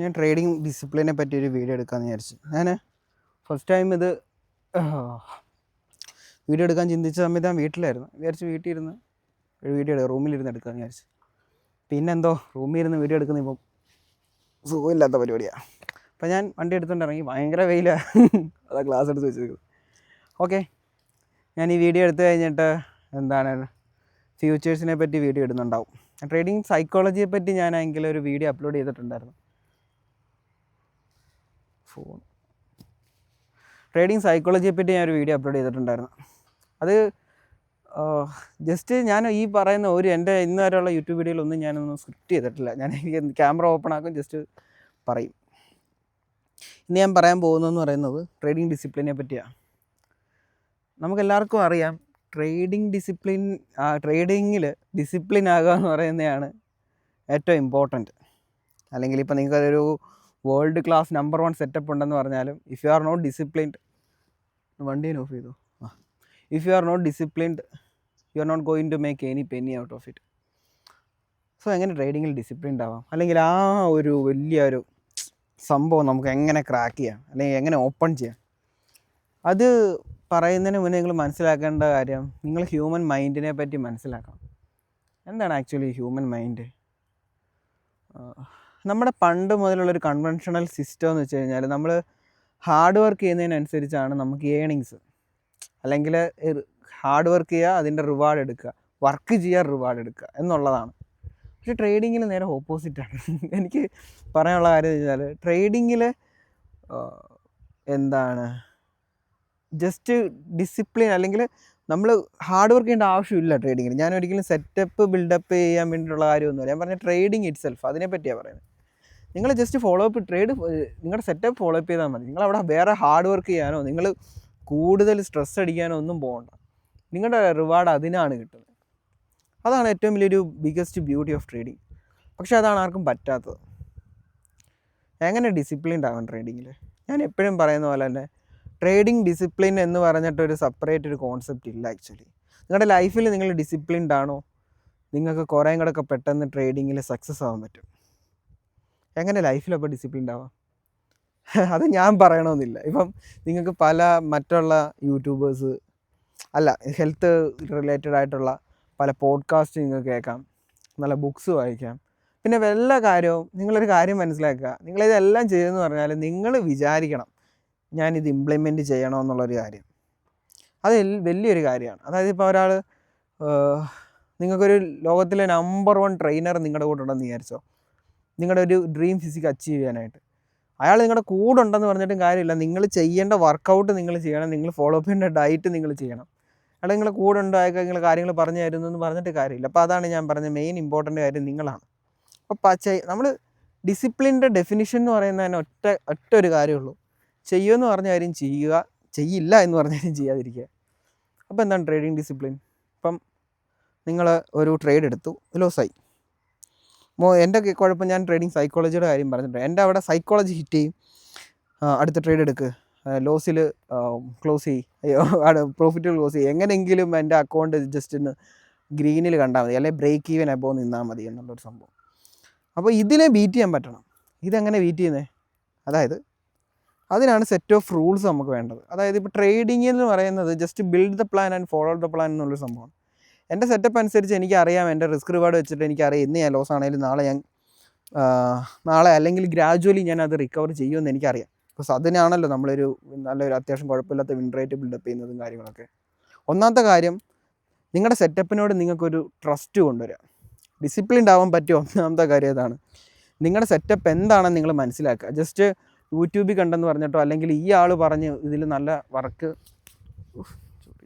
ഞാൻ ട്രേഡിംഗ് ഡിസിപ്ലിനെ പറ്റി ഒരു വീഡിയോ എടുക്കാമെന്ന് വിചാരിച്ചു. ഞാൻ ഫസ്റ്റ് ടൈം ഇത് വീഡിയോ എടുക്കാൻ ചിന്തിച്ച സമയത്ത് ഞാൻ വീട്ടിലായിരുന്നു. വിചാരിച്ച് വീട്ടിൽ ഇരുന്ന് ഒരു വീഡിയോ എടുക്കുക, റൂമിലിരുന്ന് എടുക്കാമെന്ന് വിചാരിച്ചു. പിന്നെന്തോ റൂമിൽ ഇരുന്ന് വീഡിയോ എടുക്കുന്ന ഇപ്പം സുഖമില്ലാത്ത പരിപാടിയാണ്. അപ്പം ഞാൻ വണ്ടി എടുത്തുകൊണ്ട് ഇറങ്ങി. ഭയങ്കര വെയിലാണ്. അതാ ഗ്ലാസ് എടുത്ത് വെച്ചിരിക്കുന്നത്. ഓക്കെ, ഞാൻ ഈ വീഡിയോ എടുത്തു കഴിഞ്ഞിട്ട് ഫ്യൂച്ചേഴ്സിനെ പറ്റി വീഡിയോ ഇടുന്നുണ്ടാവും. ട്രേഡിംഗ് സൈക്കോളജിയെ പറ്റി ഞാനെങ്കിൽ ഒരു വീഡിയോ അപ്ലോഡ് ചെയ്തിട്ടുണ്ടായിരുന്നു. ട്രേഡിംഗ് സൈക്കോളജിയെ പറ്റി ഞാനൊരു വീഡിയോ അപ്ലോഡ് ചെയ്തിട്ടുണ്ടായിരുന്നു. അത് ജസ്റ്റ് ഞാൻ ഈ പറയുന്ന എൻ്റെ ഇന്ന് വരെയുള്ള യൂട്യൂബ് വീഡിയോയിലൊന്നും ഞാനൊന്നും സ്ക്രിപ്റ്റ് ചെയ്തിട്ടില്ല. ഞാൻ ക്യാമറ ഓപ്പൺ ആക്കും, ജസ്റ്റ് പറയും. ഇന്ന് ഞാൻ പറയാൻ പോകുന്നതെന്ന് പറയുന്നത് ട്രേഡിംഗ് ഡിസിപ്ലിനെ പറ്റിയാണ്. നമുക്കെല്ലാവർക്കും അറിയാം, ട്രേഡിങ്ങിൽ ഡിസിപ്ലിൻ ആകുക എന്ന് പറയുന്നതാണ് ഏറ്റവും ഇമ്പോർട്ടൻറ്റ്. അല്ലെങ്കിൽ ഇപ്പോൾ നിങ്ങൾക്കൊരു വേൾഡ് ക്ലാസ് നമ്പർ 1 സെറ്റപ്പ് ഉണ്ടെന്ന് പറഞ്ഞാലും if you are not disciplined, വണ്ടീനെ ഓഫ് ചെയ്തു, if you are not disciplined you are not going to make any penny out of it. So എങ്ങനെ ട്രേഡിങ്ങിൽ ഡിസിപ്ലിൻഡ് ആവാം, അല്ലെങ്കിൽ ആ ഒരു വലിയൊരു സംഭവം നമുക്ക് എങ്ങനെ ക്രാക്ക് ചെയ്യാം, അല്ലെങ്കിൽ എങ്ങനെ ഓപ്പൺ ചെയ്യാം, അത് പറയുന്നതിന് മുന്നേ നിങ്ങൾ മനസ്സിലാക്കേണ്ട കാര്യം, നിങ്ങൾ ഹ്യൂമൻ മൈൻഡിനെ പറ്റി മനസ്സിലാക്കണം. എന്താണ് ആക്ച്വലി ഹ്യൂമൻ മൈൻഡ്? നമ്മുടെ പണ്ട് മുതലുള്ളൊരു കൺവെൻഷണൽ സിസ്റ്റം എന്ന് വെച്ച് കഴിഞ്ഞാൽ നമ്മൾ ഹാർഡ് വർക്ക് ചെയ്യുന്നതിനനുസരിച്ചാണ് നമുക്ക് ഏണിങ്സ്. അല്ലെങ്കിൽ ഹാർഡ് വർക്ക് ചെയ്യുക, അതിൻ്റെ റിവാർഡ് എടുക്കുക, വർക്ക് ചെയ്യുക, റിവാർഡ് എടുക്കുക എന്നുള്ളതാണ്. പക്ഷേ ട്രേഡിങ്ങിൽ നേരെ ഓപ്പോസിറ്റാണ്. എനിക്ക് പറയാനുള്ള കാര്യം എന്ന് വെച്ചാൽ ട്രേഡിങ്ങിൽ ജസ്റ്റ് ഡിസിപ്ലിൻ, അല്ലെങ്കിൽ നമ്മൾ ഹാർഡ് വർക്ക് ചെയ്യേണ്ട ആവശ്യമില്ല ട്രേഡിങ്ങിൽ. ഞാൻ ഒരിക്കലും സെറ്റപ്പ് ബിൽഡപ്പ് ചെയ്യാൻ വേണ്ടിയിട്ടുള്ള കാര്യമൊന്നുമില്ല. ഞാൻ പറഞ്ഞ ട്രേഡിങ് ഇറ്റ് സെൽഫ്, അതിനെ പറ്റിയാണ് പറയുന്നത്. നിങ്ങൾ ജസ്റ്റ് ഫോളോ അപ്പ് നിങ്ങളുടെ സെറ്റപ്പ് ഫോളോ അപ്പ് ചെയ്താൽ മതി. നിങ്ങളവിടെ വേറെ ഹാർഡ് വർക്ക് ചെയ്യാനോ നിങ്ങൾ കൂടുതൽ സ്ട്രെസ് അടിക്കാനോ ഒന്നും പോകണ്ട. നിങ്ങളുടെ റിവാർഡ് അതിനാണ് കിട്ടുന്നത്. അതാണ് ഏറ്റവും വലിയൊരു ബിഗ്ഗസ്റ്റ് ബ്യൂട്ടി ഓഫ് ട്രേഡിങ്. പക്ഷേ അതാണ് ആർക്കും പറ്റാത്തത്. എങ്ങനെ ഡിസിപ്ലിൻഡ് ആവാം ട്രേഡിങ്ങിൽ? ഞാൻ എപ്പോഴും പറയുന്ന പോലെ തന്നെ ട്രേഡിങ് ഡിസിപ്ലിൻ എന്ന് പറഞ്ഞിട്ടൊരു സെപ്പറേറ്റ് ഒരു കോൺസെപ്റ്റ് ഇല്ല. ആക്ച്വലി നിങ്ങളുടെ ലൈഫിൽ നിങ്ങൾ ഡിസിപ്ലിൻഡ് ആണോ, നിങ്ങൾക്ക് കുറേ കൂടെയൊക്കെ പെട്ടെന്ന് ട്രേഡിങ്ങിൽ സക്സസ് ആവാൻ പറ്റും. എങ്ങനെ ലൈഫിലപ്പോൾ ഡിസിപ്ലിൻഡ് ആവാം? അത് ഞാൻ പറയണമെന്നില്ല. ഇപ്പം നിങ്ങൾക്ക് പല മറ്റുള്ള യൂട്യൂബേഴ്സ് അല്ല ഹെൽത്ത് റിലേറ്റഡ് ആയിട്ടുള്ള പല പോഡ്കാസ്റ്റ് നിങ്ങൾക്ക് കേൾക്കാം, നല്ല ബുക്സ് വായിക്കാം. പിന്നെ വല്ല കാര്യവും നിങ്ങളൊരു കാര്യം മനസ്സിലാക്കുക, നിങ്ങളിതെല്ലാം ചെയ്തെന്ന് പറഞ്ഞാൽ നിങ്ങൾ വിചാരിക്കണം ഞാനിത് ഇംപ്ലിമെൻറ്റ് ചെയ്യണമെന്നുള്ളൊരു കാര്യം. അത് വലിയൊരു കാര്യമാണ്. അതായത് ഇപ്പോൾ ഒരാൾ നിങ്ങൾക്കൊരു ലോകത്തിലെ നമ്പർ 1 ട്രെയിനർ നിങ്ങളുടെ കൂടെ ഉണ്ടെന്ന് വിചാരിച്ചോ, നിങ്ങളുടെ ഒരു ഡ്രീം ഫിസിക് അച്ചീവ് ചെയ്യാനായിട്ട്. അയാൾ നിങ്ങളുടെ കൂടെ ഉണ്ടെന്ന് പറഞ്ഞിട്ടും കാര്യമില്ല. നിങ്ങൾ ചെയ്യേണ്ട വർക്കൗട്ട് നിങ്ങൾ ചെയ്യണം, നിങ്ങൾ ഫോളോ അപ്പ് ചെയ്യേണ്ട ഡയറ്റ് നിങ്ങൾ ചെയ്യണം. അയാൾ നിങ്ങളുടെ കൂടെ ഉണ്ടായൊക്കെ നിങ്ങൾ കാര്യങ്ങൾ പറഞ്ഞു തരുന്നു എന്ന് പറഞ്ഞിട്ട് കാര്യമില്ല. അപ്പോൾ അതാണ് ഞാൻ പറഞ്ഞ മെയിൻ ഇമ്പോർട്ടൻ്റ് കാര്യം നിങ്ങളാണ്. അപ്പോൾ നമ്മൾ ഡിസിപ്ലിൻ്റെ ഡെഫിനിഷൻ എന്ന് പറയുന്നതിന് ഒറ്റ ഒരു കാര്യമുള്ളൂ. ചെയ്യുമെന്ന് പറഞ്ഞ കാര്യം ചെയ്യുക, ചെയ്യില്ല എന്ന് പറഞ്ഞ കാര്യം ചെയ്യാതിരിക്കുക. അപ്പോൾ എന്താണ് ട്രേഡിംഗ് ഡിസിപ്ലിൻ? ഇപ്പം നിങ്ങൾ ഒരു ട്രേഡ് എടുത്തു, ലോസായി. എൻ്റെ കുഴപ്പം, ഞാൻ ട്രേഡിംഗ് സൈക്കോളജിയുടെ കാര്യം പറഞ്ഞിട്ടുണ്ട്. എൻ്റെ അവിടെ സൈക്കോളജി ഹിറ്റ് ചെയ്യും, അടുത്ത ട്രേഡ് എടുക്കുക, ലോസിൽ ക്ലോസ് ചെയ്യും, പ്രോഫിറ്റിൽ ക്ലോസ് ചെയ്യും, എങ്ങനെയെങ്കിലും എൻ്റെ അക്കൗണ്ട് ജസ്റ്റ് ഒന്ന് ഗ്രീനിൽ കണ്ടാൽ മതി, അല്ലെങ്കിൽ ബ്രേക്ക് ഈവൻ അബോവ് നിന്നാൽ മതി എന്നുള്ളൊരു സംഭവം. അപ്പോൾ ഇതിനെ ബീറ്റ് ചെയ്യാൻ പറ്റണം. ഇതെങ്ങനെ ബീറ്റ് ചെയ്യുന്നത്? അതായത് അതിനാണ് സെറ്റ് ഓഫ് റൂൾസ് നമുക്ക് വേണ്ടത്. അതായത് ഇപ്പോൾ ട്രേഡിംഗ് എന്ന് പറയുന്നത് just build the plan and follow the plan എന്നുള്ളൊരു സംഭവമാണ്. എൻ്റെ സെറ്റപ്പ് അനുസരിച്ച് എനിക്കറിയാം, എൻ്റെ റിസ്ക് റിവാർഡ് വെച്ചിട്ട് എനിക്കറിയാം ഇന്ന് ഞാൻ ലോസ് ആണെങ്കിലും നാളെ അല്ലെങ്കിൽ ഗ്രാജുവലി ഞാൻ അത് റിക്കവർ ചെയ്യുമെന്ന് എനിക്കറിയാം. ബിക്കോസ് അതിനാണല്ലോ നമ്മളൊരു നല്ലൊരു അത്യാവശ്യം കുഴപ്പമില്ലാത്ത വിൻ റേറ്റ് ബിൽഡപ്പ് ചെയ്യുന്നതും കാര്യങ്ങളൊക്കെ. ഒന്നാമത്തെ കാര്യം, നിങ്ങളുടെ സെറ്റപ്പിനോട് നിങ്ങൾക്കൊരു ട്രസ്റ്റ് കൊണ്ടുവരിക. ഡിസിപ്ലിൻഡ് ആവാൻ പറ്റിയ ഒന്നാമത്തെ കാര്യം അതാണ്. നിങ്ങളുടെ സെറ്റപ്പ് എന്താണെന്ന് നിങ്ങൾ മനസ്സിലാക്കുക. ജസ്റ്റ് യൂട്യൂബിൽ കണ്ടെന്ന് പറഞ്ഞിട്ടോ, അല്ലെങ്കിൽ ഈ ആൾ പറഞ്ഞ് ഇതിൽ നല്ല വർക്ക്,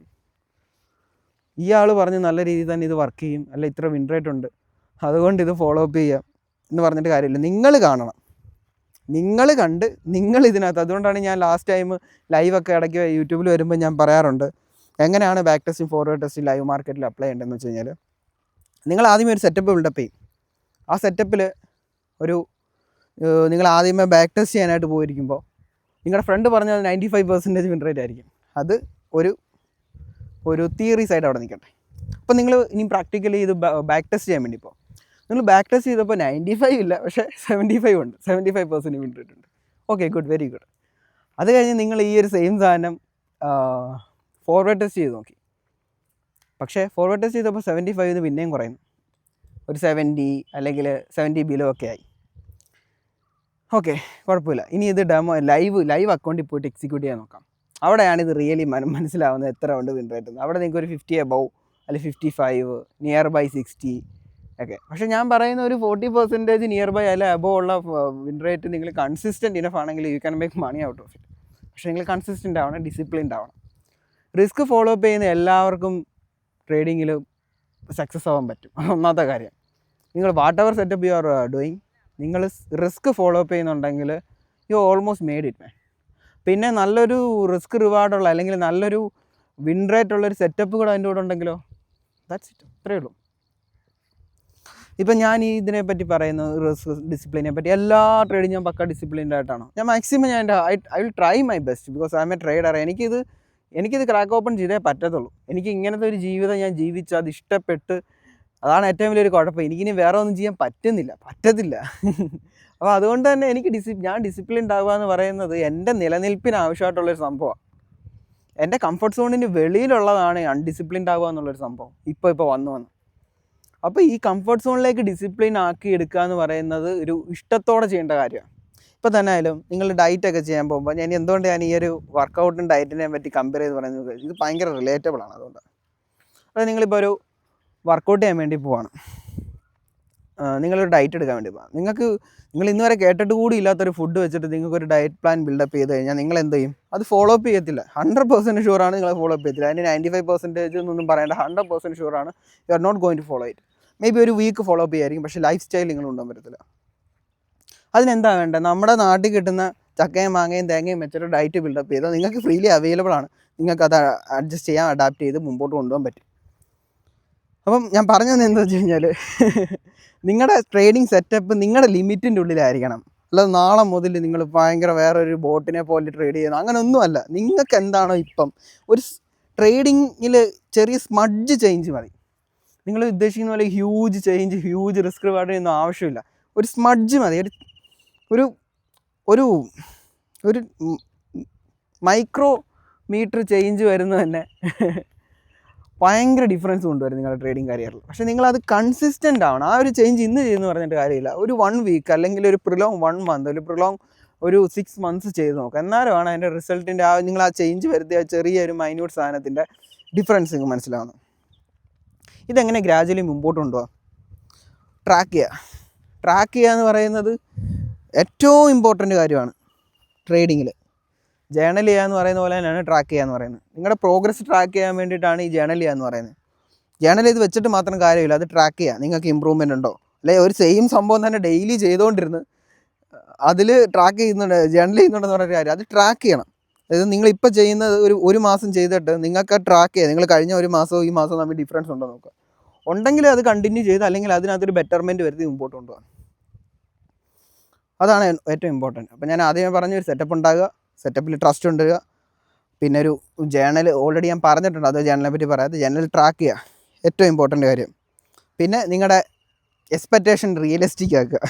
ഈ ആൾ പറഞ്ഞ് നല്ല രീതിയിൽ തന്നെ ഇത് വർക്ക് ചെയ്യും, അല്ല ഇത്ര വിൻ റേറ്റ് ഉണ്ട്, അതുകൊണ്ട് ഇത് ഫോളോ അപ്പ് ചെയ്യാം എന്ന് പറഞ്ഞിട്ട് കാര്യമില്ല. നിങ്ങൾ കാണണം, നിങ്ങൾ കണ്ട് നിങ്ങൾ ഇതിനകത്ത്. അതുകൊണ്ടാണ് ഞാൻ ലാസ്റ്റ് ടൈം ലൈവൊക്കെ ഇടയ്ക്ക് യൂട്യൂബിൽ വരുമ്പോൾ ഞാൻ പറയാറുണ്ട്, എങ്ങനെയാണ് back testing, forward testing live മാർക്കറ്റിൽ അപ്ലൈ ചെയ്യേണ്ടതെന്ന് വെച്ച് കഴിഞ്ഞാൽ, നിങ്ങൾ ആദ്യമേ ഒരു സെറ്റപ്പ് ബിൽഡപ്പ് ചെയ്യും. ആ സെറ്റപ്പിൽ നിങ്ങൾ ആദ്യമേ ബാക്ക് ടെസ്റ്റ് ചെയ്യാനായിട്ട് പോയിരിക്കുമ്പോൾ നിങ്ങളുടെ ഫ്രണ്ട് പറഞ്ഞാൽ 95% വിൻ റേറ്റ് ആയിരിക്കും. അത് ഒരു തിയറി സൈഡ് അവിടെ നിൽക്കട്ടെ. അപ്പോൾ നിങ്ങൾ ഇനി പ്രാക്ടിക്കലി ഇത് ബാക്ക് ടെസ്റ്റ് ചെയ്യാൻ വേണ്ടി ഇപ്പോൾ നിങ്ങൾ ബാക്ക് ടെസ്റ്റ് ചെയ്തപ്പോൾ 95 ഇല്ല, പക്ഷേ 75 ഉണ്ട്, 75% വിൻ റേറ്റ് ഉണ്ട്. Okay, good, very good. അത് കഴിഞ്ഞ് നിങ്ങൾ ഈ ഒരു സെയിം സാധനം ഫോർവേഡ് ടെസ്റ്റ് ചെയ്ത് നോക്കി. പക്ഷേ ഫോർവേഡ് ടെസ്റ്റ് ചെയ്തപ്പോൾ 75 പിന്നെയും കുറയുന്നു, ഒരു 70 അല്ലെങ്കിൽ 70 ബിലോ ഒക്കെ ആയി. ഓക്കെ, കുഴപ്പമില്ല. ഇനി ഇത് ഡെമോ ലൈവ് അക്കൗണ്ടിൽ പോയിട്ട് എക്സിക്യൂട്ട് ചെയ്യാൻ നോക്കാം. അവിടെയാണ് ഇത് റിയലി മനസ്സിലാവുന്നത് എത്ര ഉണ്ട് വിൻ റേറ്റ്. അവിടെ നിങ്ങൾക്ക് ഒരു 50 എബവ് അല്ലെങ്കിൽ 55 നിയർ ബൈ 60 ഒക്കെ. പക്ഷേ ഞാൻ പറയുന്ന ഒരു 40% നിയർ ബൈ അല്ലെങ്കിൽ എബവ് ഉള്ള വിൻ റേറ്റ് നിങ്ങൾ കൺസിസ്റ്റൻറ്റ് ഇനഫ് ആണെങ്കിൽ you can make money out of it. പക്ഷേ നിങ്ങൾ കൺസിസ്റ്റൻ്റ് ആവണം, ഡിസിപ്ലിൻഡ് ആവണം. റിസ്ക് ഫോളോ അപ്പ് ചെയ്യുന്ന എല്ലാവർക്കും ട്രേഡിങ്ങിൽ സക്സസ് ആവാൻ പറ്റും. ഒന്നാമത്തെ കാര്യം, നിങ്ങൾ whatever setup you are doing, നിങ്ങൾ റിസ്ക് ഫോളോ അപ്പ് ചെയ്യുന്നുണ്ടെങ്കിൽ you almost made it man. പിന്നെ നല്ലൊരു റിസ്ക് റിവാർഡുള്ള അല്ലെങ്കിൽ നല്ലൊരു വിൻ റേറ്റ് ഉള്ളൊരു സെറ്റപ്പ് കൂടെ അതിൻ്റെ കൂടെ ഉണ്ടെങ്കിലോ, ദാറ്റ്സ് ഇറ്റ്, അത്രയേ ഉള്ളൂ. ഇപ്പം ഞാൻ ഈ ഇതിനെപ്പറ്റി പറയുന്നത് റിസ്ക് ഡിസിപ്ലിനെ പറ്റി, എല്ലാ ട്രേഡിങ് ഞാൻ പക്ക ഡിസിപ്ലിൻഡ് ആയിട്ടാണ്. ഞാൻ maximum I will try my best because I M A trader. എനിക്കിത് ക്രാക്ക് ഓപ്പൺ ചെയ്തേ പറ്റത്തുള്ളൂ. എനിക്ക് ഇങ്ങനത്തെ ഒരു ജീവിതം ഞാൻ ജീവിച്ച് അത് ഇഷ്ടപ്പെട്ട്, അതാണ് ഏറ്റവും വലിയൊരു കുഴപ്പം. എനിക്കിനി വേറെ ഒന്നും ചെയ്യാൻ പറ്റത്തില്ല. അപ്പോൾ അതുകൊണ്ട് തന്നെ എനിക്ക് ഞാൻ ഡിസിപ്ലിൻഡ് ആവുക എന്ന് പറയുന്നത് എൻ്റെ നിലനിൽപ്പിന് ആവശ്യമായിട്ടുള്ളൊരു സംഭവമാണ്. എൻ്റെ കംഫർട്ട് സോണിന് വെളിയിലുള്ളതാണ് അൺഡിസിപ്ലിൻഡ് ആവുക എന്നുള്ളൊരു സംഭവം ഇപ്പോൾ വന്നു. അപ്പോൾ ഈ കംഫർട്ട് സോണിലേക്ക് ഡിസിപ്ലിൻ ആക്കി എടുക്കുക എന്ന് പറയുന്നത് ഒരു ഇഷ്ടത്തോടെ ചെയ്യേണ്ട കാര്യമാണ്. ഇപ്പോൾ തന്നെ ആയാലും നിങ്ങൾ ഡയറ്റൊക്കെ ചെയ്യാൻ പോകുമ്പോൾ ഞാൻ ഈ ഒരു വർക്കൗട്ടും ഡയറ്റിനെ പറ്റി കമ്പയർ ചെയ്ത് പറയുന്നത്, ഇത് ഭയങ്കര റിലേറ്റബിൾ ആണ്. അതുകൊണ്ട് അത് നിങ്ങളിപ്പോൾ ഒരു വർക്കൗട്ട് ചെയ്യാൻ വേണ്ടി പോവാണ്, നിങ്ങളൊരു ഡയറ്റ് എടുക്കാൻ വേണ്ടി പോകാം. നിങ്ങൾ ഇന്ന് വരെ കേട്ടിട്ട് കൂടി ഇല്ലാത്തൊരു ഫുഡ് വെച്ചിട്ട് നിങ്ങൾക്കൊരു ഡയറ്റ് പ്ലാൻ ബിൽഡപ്പ് ചെയ്ത് കഴിഞ്ഞാൽ നിങ്ങൾ എന്ത് ചെയ്യും? അത് ഫോളോ അപ്പ് ചെയ്യത്തില്ല. 100% ഷുവറാണ് നിങ്ങൾ ഫോളോ അപ്പ് ചെയ്യത്തില്ല. അതിന് 95% എന്നൊന്നും പറയേണ്ട, 100% ഷുവറാണ് you are not going to follow it. Maybe ഒരു വീക്ക് ഫോളോ അപ്പ് ചെയ്യായിരിക്കും, പക്ഷേ ലൈഫ് സ്റ്റൈൽ നിങ്ങൾ കൊണ്ടുപോകാൻ പറ്റത്തില്ല. അതിനെന്താ വേണ്ടത്? നമ്മുടെ നാട്ടിൽ കിട്ടുന്ന ചക്കയും മാങ്ങയും തേങ്ങയും വെച്ചിട്ട് ഡയറ്റ് ബിൽഡപ്പ് ചെയ്താൽ നിങ്ങൾക്ക് ഫ്രീലി അവൈലബിൾ ആണ്. നിങ്ങൾക്കത് അഡ്ജസ്റ്റ് ചെയ്യാൻ, അഡാപ്റ്റ് ചെയ്ത് മുമ്പോട്ട് കൊണ്ടുപോകാൻ പറ്റും. അപ്പം ഞാൻ പറഞ്ഞത് എന്താ വെച്ച് കഴിഞ്ഞാൽ, നിങ്ങളുടെ ട്രേഡിംഗ് സെറ്റപ്പ് നിങ്ങളുടെ ലിമിറ്റിൻ്റെ ഉള്ളിലായിരിക്കണം. അല്ലാതെ നാളെ മുതൽ നിങ്ങൾ ഭയങ്കര വേറൊരു ബോട്ടിനെ പോലെ ട്രേഡ് ചെയ്യുന്നു, അങ്ങനെയൊന്നുമല്ല. നിങ്ങൾക്ക് എന്താണോ ഇപ്പം ഒരു ട്രേഡിങ്ങിൽ ചെറിയ സ്മഡ്ജ് ചേഞ്ച് മതി. നിങ്ങൾ ഉദ്ദേശിക്കുന്ന പോലെ huge change, huge risk reward ഒന്നും ആവശ്യമില്ല. ഒരു സ്മഡ്ജ് മതി. ഒരു ഒരു ഒരു മൈക്രോ മീറ്റർ ചേഞ്ച് വരുന്നത് തന്നെ ഭയങ്കര ഡിഫറൻസ് കൊണ്ടുവരും നിങ്ങളുടെ ട്രേഡിങ് കരിയറിൽ. പക്ഷേ നിങ്ങളത് കൺസിസ്റ്റൻ്റ് ആവണം. ആ ഒരു ചേഞ്ച് ഇന്ന് ചെയ്യുന്നു പറഞ്ഞിട്ട് കാര്യമില്ല. ഒരു 1 വീക്ക് അല്ലെങ്കിൽ ഒരു പ്രിലോങ് 1 മന്ത്, ഒരു 6 മന്ത്സ് ചെയ്ത് നോക്കുക. എന്നാലുമാണ് അതിൻ്റെ റിസൾട്ടിൻ്റെ നിങ്ങൾ ആ ചേഞ്ച് വരുത്തിയ ചെറിയൊരു മൈന്യൂട്ട് സാധനത്തിൻ്റെ ഡിഫറൻസ് നിങ്ങൾക്ക് മനസ്സിലാവുന്നു. ഇതെങ്ങനെ ഗ്രാജുവലി മുമ്പോട്ട് കൊണ്ടുപോകാം? ട്രാക്ക് ചെയ്യുക എന്ന് പറയുന്നത് ഏറ്റവും ഇമ്പോർട്ടൻ്റ് കാര്യമാണ് ട്രേഡിങ്ങിൽ. ജേണൽ ചെയ്യുക എന്ന് പറയുന്ന പോലെ തന്നെയാണ് ട്രാക്ക് ചെയ്യുക എന്ന് പറയുന്നത്. നിങ്ങളുടെ പ്രോഗ്രസ് ട്രാക്ക് ചെയ്യാൻ വേണ്ടിയിട്ടാണ് ഈ ജേണൽ ചെയ്യുക എന്ന് പറയുന്നത്. ജേണൽ ചെയ്ത് വെച്ചിട്ട് മാത്രം കാര്യമില്ല, അത് ട്രാക്ക് ചെയ്യുക. നിങ്ങൾക്ക് ഇമ്പ്രൂവ്മെൻ്റ് ഉണ്ടോ, അല്ലെങ്കിൽ ഒരു സെയിം സംഭവം തന്നെ ഡെയിലി ചെയ്തുകൊണ്ടിരുന്ന് അതിൽ ട്രാക്ക് ചെയ്യുന്നുണ്ട്, ജേണൽ ചെയ്യുന്നുണ്ടെന്ന് പറഞ്ഞ കാര്യം അത് ട്രാക്ക് ചെയ്യണം. അതായത് നിങ്ങളിപ്പോൾ ചെയ്യുന്നത് ഒരു മാസം ചെയ്തിട്ട് നിങ്ങൾക്ക് ട്രാക്ക് ചെയ്യുക. നിങ്ങൾ കഴിഞ്ഞ ഒരു മാസവും ഈ മാസവും തമ്മിൽ ഡിഫറൻസ് ഉണ്ടോ നോക്കുക. ഉണ്ടെങ്കിൽ അത് കണ്ടിന്യൂ ചെയ്ത്, അല്ലെങ്കിൽ അതിനകത്തൊരു ബെറ്റർമെൻറ്റ് വരുത്തി മുമ്പോട്ട് കൊണ്ടുപോകാം. അതാണ് ഏറ്റവും ഇമ്പോർട്ടൻറ്റ്. അപ്പോൾ ഞാൻ ആദ്യമേ പറഞ്ഞൊരു സെറ്റപ്പ് ഉണ്ടാകുക, സെറ്റപ്പിൽ ട്രസ്റ്റ് കൊണ്ടുവരിക, പിന്നെ ഒരു ജേണൽ ഓൾറെഡി ഞാൻ പറഞ്ഞിട്ടുണ്ട്, അത് ജേണലിനെ പറ്റി പറയാതെ ജേണൽ ട്രാക്ക് ചെയ്യുക, ഏറ്റവും ഇമ്പോർട്ടൻ്റ് കാര്യം. പിന്നെ നിങ്ങളുടെ എക്സ്പെക്റ്റേഷൻ റിയലിസ്റ്റിക് ആക്കുക.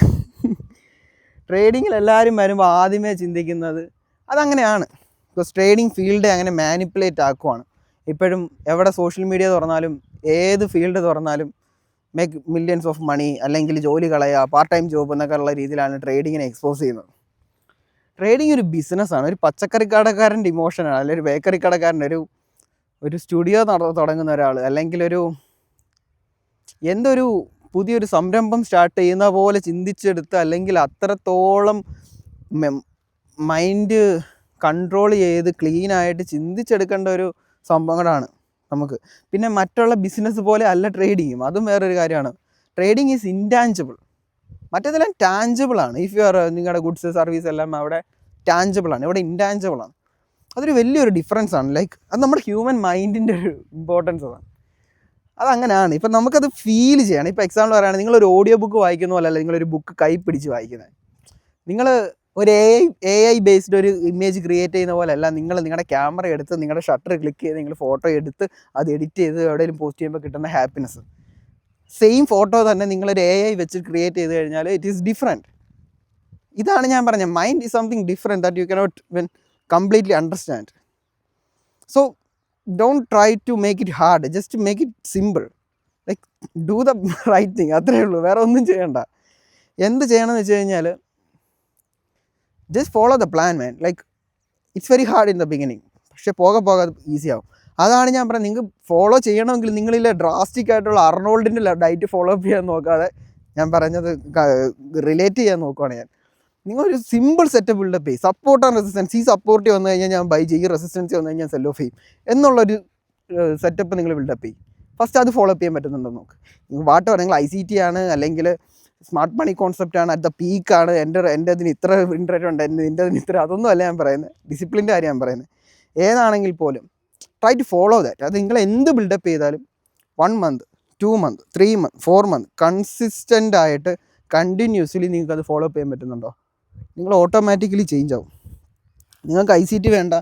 ട്രേഡിങ്ങിൽ എല്ലാവരും വരുമ്പോൾ ആദ്യമേ ചിന്തിക്കുന്നത് അതങ്ങനെയാണ്. ബിക്കോസ് ട്രേഡിങ് ഫീൽഡ് അങ്ങനെ മാനിപ്പുലേറ്റ് ആക്കുവാണ്. ഇപ്പോഴും എവിടെ സോഷ്യൽ മീഡിയ തുറന്നാലും ഏത് ഫീൽഡ് തുറന്നാലും മേക്ക് മില്യൺസ് ഓഫ് മണി, അല്ലെങ്കിൽ ജോലി കളയുക, പാർട്ട് ടൈം ജോബ് എന്നൊക്കെ ഉള്ള രീതിയിലാണ് ട്രേഡിങ്ങിനെ എക്സ്പോസ് ചെയ്യുന്നത്. ട്രേഡിങ് ഒരു ബിസിനസ്സാണ്. ഒരു പച്ചക്കറി കടക്കാരൻ്റെ ഇമോഷനാണ്, അല്ലെങ്കിൽ ഒരു ബേക്കറി കടക്കാരൻ്റെ ഒരു സ്റ്റുഡിയോ തുടങ്ങുന്ന ഒരാൾ, അല്ലെങ്കിൽ എന്തൊരു പുതിയൊരു സംരംഭം സ്റ്റാർട്ട് ചെയ്യുന്ന പോലെ ചിന്തിച്ചെടുത്ത്, അല്ലെങ്കിൽ അത്രത്തോളം മൈൻഡ് കൺട്രോൾ ചെയ്ത് ക്ലീനായിട്ട് ചിന്തിച്ചെടുക്കേണ്ട ഒരു സംഭവങ്ങളാണ് നമുക്ക്. പിന്നെ മറ്റുള്ള ബിസിനസ് പോലെ അല്ല ട്രേഡിങ്ങും, അതും വേറൊരു കാര്യമാണ്. ട്രേഡിങ് ഈസ് ഇൻടാഞ്ചിബിൾ, മറ്റേതെല്ലാം ടാഞ്ചിബിൾ ആണ്. ഇഫ് യു ആർ നിങ്ങളുടെ ഗുഡ്സ് സർവീസ് എല്ലാം അവിടെ ടാഞ്ചിബിൾ ആണ്, ഇവിടെ ഇൻടാഞ്ചിബിൾ ആണ്. അതൊരു വലിയൊരു ഡിഫറൻസ് ആണ്. ലൈക്ക് അത് നമ്മുടെ ഹ്യൂമൻ മൈൻഡിൻ്റെ ഒരു ഇമ്പോർട്ടൻസ് ആണ്. അതങ്ങനെയാണ്. ഇപ്പം നമുക്കത് ഫീൽ ചെയ്യണം. ഇപ്പോൾ എക്സാമ്പിൾ പറയുകയാണെങ്കിൽ നിങ്ങളൊരു ഓഡിയോ ബുക്ക് വായിക്കുന്ന പോലെ അല്ല നിങ്ങളൊരു ബുക്ക് കൈ പിടിച്ച് വായിക്കുന്നത്. നിങ്ങൾ ഒരു AI ബേസ്ഡ് ഒരു ഇമേജ് ക്രിയേറ്റ് ചെയ്യുന്ന പോലെ അല്ല നിങ്ങളുടെ ക്യാമറ എടുത്ത് നിങ്ങളുടെ ഷട്ടർ ക്ലിക്ക് ചെയ്ത് നിങ്ങൾ ഫോട്ടോ എടുത്ത് അത് എഡിറ്റ് ചെയ്ത് എവിടെയെങ്കിലും പോസ്റ്റ് ചെയ്യുമ്പോൾ കിട്ടുന്ന ഹാപ്പിനെസ്. സെയിം ഫോട്ടോ തന്നെ നിങ്ങളൊരു AI വെച്ച് ക്രിയേറ്റ് ചെയ്ത് കഴിഞ്ഞാൽ ഇറ്റ് ഈസ് ഡിഫറെൻറ്റ്. ഇതാണ് ഞാൻ പറഞ്ഞത്, mind is something different that you cannot even completely understand. So don't try to make it hard, just make it simple. Like do the right thing, അത്രയേ ഉള്ളൂ, വേറെ ഒന്നും ചെയ്യണ്ട. എന്ത് ചെയ്യണമെന്ന് വെച്ച് കഴിഞ്ഞാൽ just follow the plan man. Like it's very hard in the beginning, പക്ഷേ പോകെ അത് ഈസി ആവും. അതാണ് ഞാൻ പറഞ്ഞത്, നിങ്ങൾക്ക് ഫോളോ ചെയ്യണമെങ്കിൽ നിങ്ങളിലെ ഡ്രാസ്റ്റിക് ആയിട്ടുള്ള അർണോൾഡിൻ്റെ ഡയറ്റ് ഫോളോ അപ്പ് ചെയ്യാൻ നോക്കാതെ, ഞാൻ പറഞ്ഞത് റിലേറ്റ് ചെയ്യാൻ നോക്കുകയാണ് ഞാൻ. നിങ്ങളൊരു സിമ്പിൾ സെറ്റപ്പ് ബിൽഡപ്പ് ചെയ്യും. സപ്പോർട്ട് ആൻഡ് റെസിസ്റ്റൻസ്, ഈ സപ്പോർട്ട് വന്നു കഴിഞ്ഞാൽ ഞാൻ ബൈ ചെയ്യും, റെസിസ്റ്റൻസ് വന്നു കഴിഞ്ഞാൽ സെൽ ഓഫ് ചെയ്യും എന്നുള്ളൊരു സെറ്റപ്പ് നിങ്ങൾ ബിൽഡപ്പ് ചെയ്യും. ഫസ്റ്റ് അത് ഫോളോ അപ്പ് ചെയ്യാൻ പറ്റുന്നുണ്ടോ നോക്ക്. വാട്ട് നിങ്ങൾ ICT ആണ്, അല്ലെങ്കിൽ സ്മാർട്ട് മണി കോൺസെപ്റ്റ് ആണ്, അറ്റ് ദ പീക്കാണ്, എൻ്റെ അതിന് ഇത്ര ഇൻട്രസ്റ്റ് ഉണ്ട്, എൻ്റെ അതിന് ഇത്ര, അതൊന്നും അല്ല ഞാൻ പറയുന്നത്. ഡിസിപ്ലിൻ്റെ കാര്യം ഞാൻ പറയുന്നത്. ഏതാണെങ്കിൽ പോലും ട്രൈ ടു ഫോളോ ദാറ്റ്. അത് നിങ്ങൾ എന്ത് ബിൽഡപ്പ് ചെയ്താലും 1 month 2 month 3 month 4 month consistent ആയിട്ട് കണ്ടിന്യൂസ്ലി നിങ്ങൾക്ക് അത് ഫോളോ അപ്പ് ചെയ്യാൻ പറ്റുന്നുണ്ടോ, നിങ്ങൾ ഓട്ടോമാറ്റിക്കലി ചേഞ്ച് ആവും. നിങ്ങൾക്ക് ICT വേണ്ട,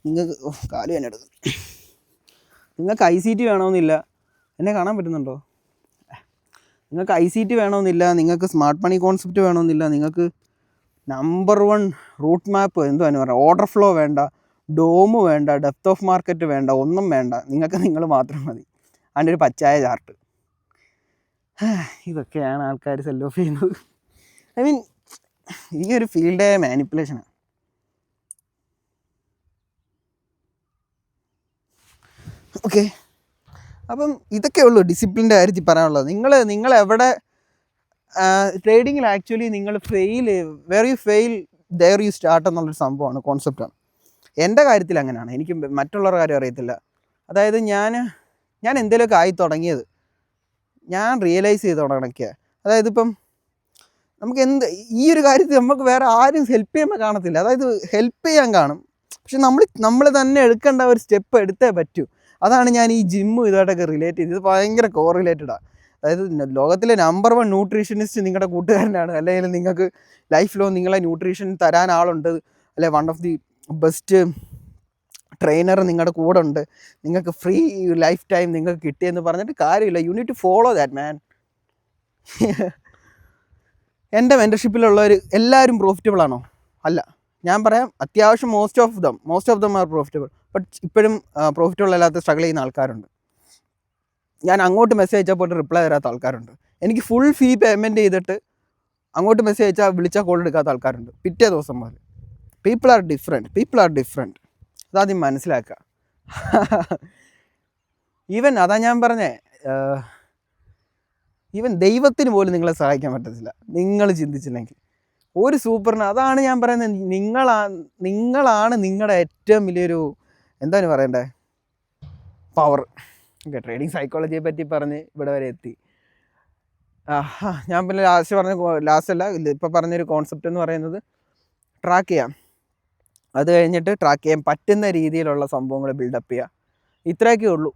നിങ്ങൾക്ക് കാല് തന്നെ എടുക്കും, നിങ്ങൾക്ക് ICT വേണമെന്നില്ല, എന്നെ കാണാൻ പറ്റുന്നുണ്ടോ? നിങ്ങൾക്ക് ICT വേണമെന്നില്ല, നിങ്ങൾക്ക് സ്മാർട്ട് മണി കോൺസെപ്റ്റ് വേണമെന്നില്ല, നിങ്ങൾക്ക് നമ്പർ 1 റൂട്ട് മാപ്പ് എന്തുവാണ് പറയുക, ഓർഡർ ഫ്ലോ വേണ്ട, ഡോമ് വേണ്ട, ഡെപ്ത് ഓഫ് മാർക്കറ്റ് വേണ്ട, ഒന്നും വേണ്ട, നിങ്ങൾക്ക് നിങ്ങൾ മാത്രം മതി, അതിൻ്റെ ഒരു പച്ചായ ചാർട്ട്. ഇതൊക്കെയാണ് ആൾക്കാർ സെൽ ഓഫ് ചെയ്യുന്നത്. ഐ മീൻ ഈ ഒരു ഫീൽഡേ മാനിപ്പുലേഷനാണ്. ഓക്കെ, അപ്പം ഇതൊക്കെ ഉള്ളൂ ഡിസിപ്ലിൻ്റെ കാര്യത്തിൽ പറയാനുള്ളത്. നിങ്ങൾ എവിടെ ട്രേഡിങ്ങിൽ ആക്ച്വലി നിങ്ങൾ where you fail there you start എന്നുള്ളൊരു സംഭവമാണ്, കോൺസെപ്റ്റാണ്. എൻ്റെ കാര്യത്തിൽ അങ്ങനെയാണ്, എനിക്ക് മറ്റുള്ളവരുടെ കാര്യം അറിയത്തില്ല. അതായത് ഞാൻ എന്തെങ്കിലുമൊക്കെ ആയി തുടങ്ങിയത് ഞാൻ റിയലൈസ് ചെയ്ത് തുടങ്ങിയ, അതായത് ഇപ്പം നമുക്ക് ഈ ഒരു കാര്യത്തിൽ നമുക്ക് വേറെ ആരും ഹെൽപ്പ് ചെയ്യുമ്പോൾ കാണത്തില്ല. അതായത് ഹെൽപ്പ് ചെയ്യാൻ കാണും, പക്ഷെ നമ്മൾ തന്നെ എടുക്കേണ്ട ഒരു സ്റ്റെപ്പ് എടുത്തേ പറ്റൂ. അതാണ് ഞാൻ ഈ ജിമ്മും ഇതായിട്ടൊക്കെ റിലേറ്റ് ചെയ്തത്. ഇത് ഭയങ്കര കോറിലേറ്റഡാണ്. അതായത് ലോകത്തിലെ നമ്പർ 1 ന്യൂട്രീഷനിസ്റ്റ് നിങ്ങളുടെ കൂട്ടുകാരനാണ്, അല്ലെങ്കിൽ നിങ്ങൾക്ക് ലൈഫ് ലോങ് നിങ്ങളെ ന്യൂട്രീഷൻ തരാൻ ആളുണ്ട്, അല്ലെ one of the best trainer നിങ്ങളുടെ കൂടെ ഉണ്ട്, നിങ്ങൾക്ക് ഫ്രീ ലൈഫ് ടൈം നിങ്ങൾക്ക് കിട്ടിയെന്ന് പറഞ്ഞിട്ട് കാര്യമില്ല. You need to follow that man. എൻ്റെ മെൻറ്റർഷിപ്പിലുള്ളവർ എല്ലാവരും പ്രോഫിറ്റബിൾ ആണോ? അല്ല. ഞാൻ പറയാം, അത്യാവശ്യം most of them are profitable. But ഇപ്പോഴും പ്രോഫിറ്റബിൾ അല്ലാത്ത സ്ട്രഗിൾ ചെയ്യുന്ന ആൾക്കാരുണ്ട്. ഞാൻ അങ്ങോട്ട് മെസ്സേജ് അയച്ചാൽ പോയിട്ട് റിപ്ലൈ തരാത്ത ആൾക്കാരുണ്ട്. എനിക്ക് ഫുൾ ഫീ പേയ്മെൻറ്റ് ചെയ്തിട്ട് അങ്ങോട്ട് മെസ്സേജ് അയച്ചാൽ വിളിച്ചാൽ കോൾ എടുക്കാത്ത ആൾക്കാരുണ്ട് പിറ്റേ ദിവസം മുതൽ. People are different. അതാദ്യം മനസ്സിലാക്കുക. അതാ ഞാൻ പറഞ്ഞേ, ഈവൻ ദൈവത്തിന് പോലും നിങ്ങളെ സഹായിക്കാൻ പറ്റത്തില്ല നിങ്ങൾ ചിന്തിച്ചില്ലെങ്കിൽ. ഒരു സൂപ്പറിന്, അതാണ് ഞാൻ പറയുന്നത്, നിങ്ങളാണ് നിങ്ങളുടെ ഏറ്റവും വലിയൊരു എന്താണ് പറയണ്ടേ പവർ. ഓക്കെ, ട്രേഡിങ് സൈക്കോളജിയെ പറ്റി പറഞ്ഞ് ഇവിടെ വരെ എത്തി. ഞാൻ പിന്നെ ലാസ്റ്റല്ല ഇപ്പോൾ പറഞ്ഞൊരു കോൺസെപ്റ്റ് എന്ന് പറയുന്നത് ട്രാക്ക് ചെയ്യാം. അത് കഴിഞ്ഞിട്ട് ട്രാക്ക് ചെയ്യാൻ പറ്റുന്ന രീതിയിലുള്ള സംഭവങ്ങൾ ബിൽഡപ്പ് ചെയ്യുക. ഇത്രയൊക്കെ ഉള്ളൂ.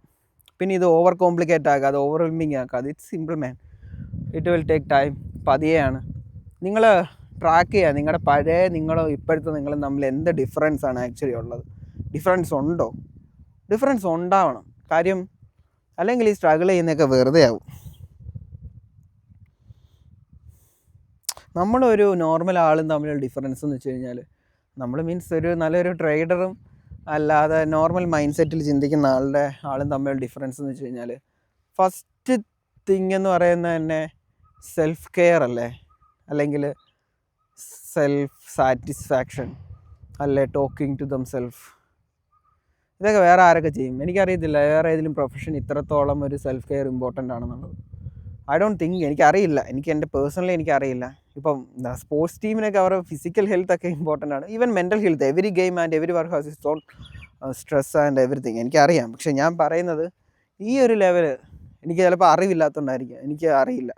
പിന്നെ ഇത് ഓവർ കോംപ്ലിക്കേറ്റ് ആക്കാതെ, ഓവർവെൽമിങ് ആക്കാതെ, it's simple man. It will take time. പതിയെയാണ് നിങ്ങൾ ട്രാക്ക് ചെയ്യുക. നിങ്ങളുടെ പഴയ നിങ്ങളോ ഇപ്പോഴത്തെ നിങ്ങളും തമ്മിൽ എന്ത് ഡിഫറൻസ് ആണ് ആക്ച്വലി ഉള്ളത്, ഡിഫറൻസ് ഉണ്ടോ? ഡിഫറൻസ് ഉണ്ടാവണം. കാര്യം അല്ലെങ്കിൽ ഈ സ്ട്രഗിൾ ചെയ്യുന്നതൊക്കെ വെറുതെ ആവും. നമ്മളൊരു നോർമൽ ആളും തമ്മിലുള്ള ഡിഫറൻസ് എന്ന് വെച്ച് കഴിഞ്ഞാൽ, നമ്മൾ മീൻസ് ഒരു നല്ലൊരു ട്രേഡറും അല്ലാതെ നോർമൽ മൈൻഡ് സെറ്റിൽ ചിന്തിക്കുന്ന ആളും തമ്മിലുള്ള ഡിഫറൻസ് എന്ന് വെച്ച് കഴിഞ്ഞാൽ, ഫസ്റ്റ് തിങ് എന്ന് പറയുന്നത് തന്നെ സെൽഫ് കെയർ അല്ലേ, അല്ലെങ്കിൽ സെൽഫ് സാറ്റിസ്ഫാക്ഷൻ അല്ലേ, ടോക്കിംഗ് ടു ദം സെൽഫ്. ഇതൊക്കെ വേറെ ആരൊക്കെ ചെയ്യും? എനിക്കറിയത്തില്ല വേറെ ഏതെങ്കിലും പ്രൊഫഷൻ ഇത്രത്തോളം ഒരു സെൽഫ് കെയർ ഇമ്പോർട്ടൻ്റ് ആണെന്നുള്ളത്. I don't think. എനിക്കറിയില്ല. പേഴ്സണലി എനിക്കറിയില്ല. ഇപ്പം സ്പോർട്സ് ടീമിനൊക്കെ അവരുടെ ഫിസിക്കൽ ഹെൽത്ത് ഒക്കെ ഇമ്പോർട്ടൻ്റ് ആണ്. Even mental health, every game and every work has it's on stress and everything. എനിക്കറിയാം. പക്ഷെ ഞാൻ പറയുന്നത് ഈ ഒരു ലെവല് എനിക്ക് ചിലപ്പോൾ അറിവില്ലാത്തതുകൊണ്ടായിരിക്കും, എനിക്ക് അറിയില്ല.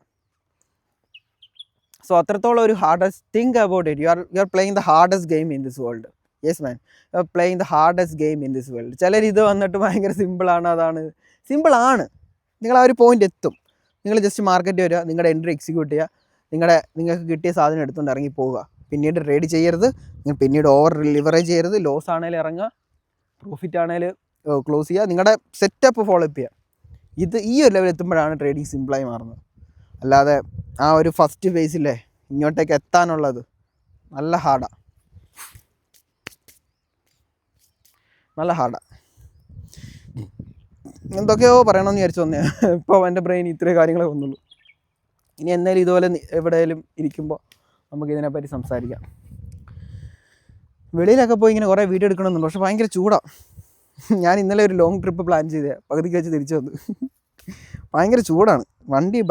സോ അത്രത്തോളം ഒരു hardest think about it. You are playing the hardest game in this world. Yes man, you are playing the hardest game in this world. ചിലർ ഇത് വന്നിട്ട് ഭയങ്കര സിമ്പിളാണ്, അതാണ് സിമ്പിളാണ്. നിങ്ങൾ ആ ഒരു പോയിൻ്റ് എത്തും. നിങ്ങൾ ജസ്റ്റ് മാർക്കറ്റ് വരിക, നിങ്ങളുടെ എൻട്രി എക്സിക്യൂട്ട് ചെയ്യുക, നിങ്ങൾക്ക് കിട്ടിയ സാധനം എടുത്തുകൊണ്ട് ഇറങ്ങി പോവുക. പിന്നീട് ട്രേഡ് ചെയ്യരുത്, നിങ്ങൾ പിന്നീട് ഓവർ ലിവറേജ് ചെയ്യരുത്. ലോസ് ആണെങ്കിലും ഇറങ്ങുക, പ്രോഫിറ്റ് ആണെങ്കിലും ക്ലോസ് ചെയ്യുക. നിങ്ങളുടെ സെറ്റപ്പ് ഫോളോ അപ്പ് ചെയ്യുക. ഈ ഒരു ലെവൽ എത്തുമ്പോഴാണ് ട്രേഡിങ് സിമ്പിളായി മാറുന്നത്. അല്ലാതെ ആ ഒരു ഫസ്റ്റ് ഫേസില്ലേ ഇങ്ങോട്ടേക്ക് എത്താനുള്ളത് നല്ല ഹാർഡാണ്. എന്തൊക്കെയോ പറയണമെന്ന് വിചാരിച്ചു തോന്നിയാൽ ഇപ്പോൾ എൻ്റെ ബ്രെയിൻ ഇത്രയും കാര്യങ്ങളെ വന്നുള്ളൂ. ഇനി എന്തായാലും ഇതുപോലെ എവിടെയെങ്കിലും ഇരിക്കുമ്പോൾ നമുക്കിതിനെപ്പറ്റി സംസാരിക്കാം. വെളിയിലൊക്കെ പോയി ഇങ്ങനെ കുറേ വീഡിയോ എടുക്കണമെന്നുണ്ട്, പക്ഷെ ഭയങ്കര ചൂടാണ്. ഞാൻ ഇന്നലെ ഒരു ലോങ് ട്രിപ്പ് പ്ലാൻ ചെയ്തേ, പകുതിക്ക് വെച്ച് തിരിച്ചു വന്നു. ഭയങ്കര ചൂടാണ്.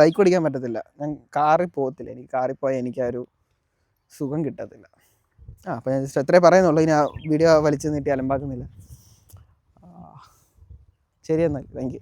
ബൈക്ക് ഓടിക്കാൻ പറ്റത്തില്ല. ഞാൻ കാറിൽ പോകത്തില്ല. എനിക്ക് കാറിൽ പോയാൽ എനിക്ക് ആ ഒരു സുഖം കിട്ടത്തില്ല. അപ്പോൾ ഞാൻ ജസ്റ്റ് എത്രയേ പറയുന്നുള്ളൂ. ഇനി ആ വീഡിയോ വലിച്ചു നീട്ടി അലമ്പാക്കുന്നില്ല. ശരി എന്നാൽ, താങ്ക് യു.